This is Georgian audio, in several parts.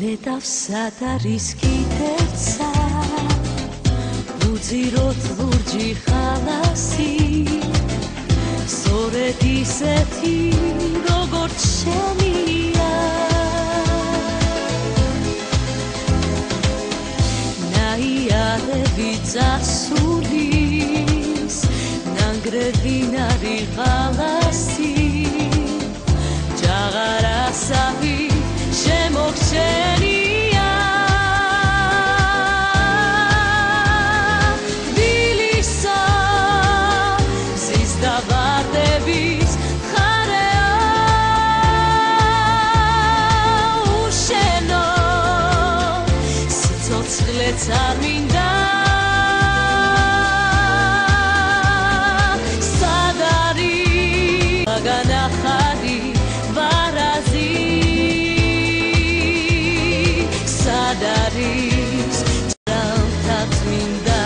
ლედავსად არის კიდევცა უძიროთ ლურჯი ხალასი სწორედ ისეთი როგორც შენია ნაიადები წასულის ნანგრევი ნარი ხალასი ჯაღარასავი შემოგჩენია თბილისო მზის და ვარდების მხარეო უშენო სიცოცხლეც არ მინდა სად არის განახარი ვარაზი Sadaris Trantat minda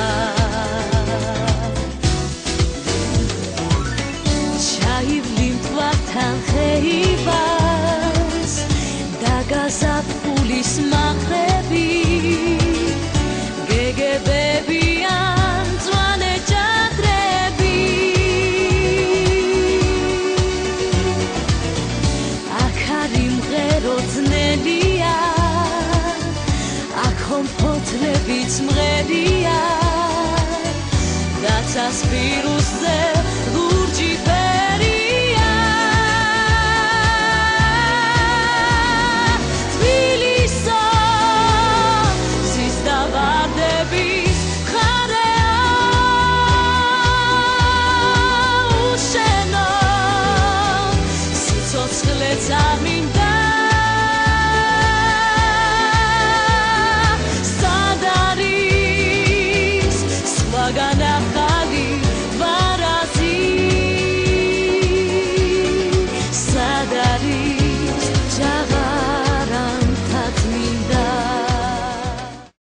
Chaivlim tvatan cheivas Dagazat pulis machrebi Gegebebi antoane jadrebi Akarim gerodznelia Kompotrebits mredია დაცას ვირუსზე ლურჯი ფერია თბილისო მზის და ვარდების მხარეო უშენო სიცოცხლეც არ მინდა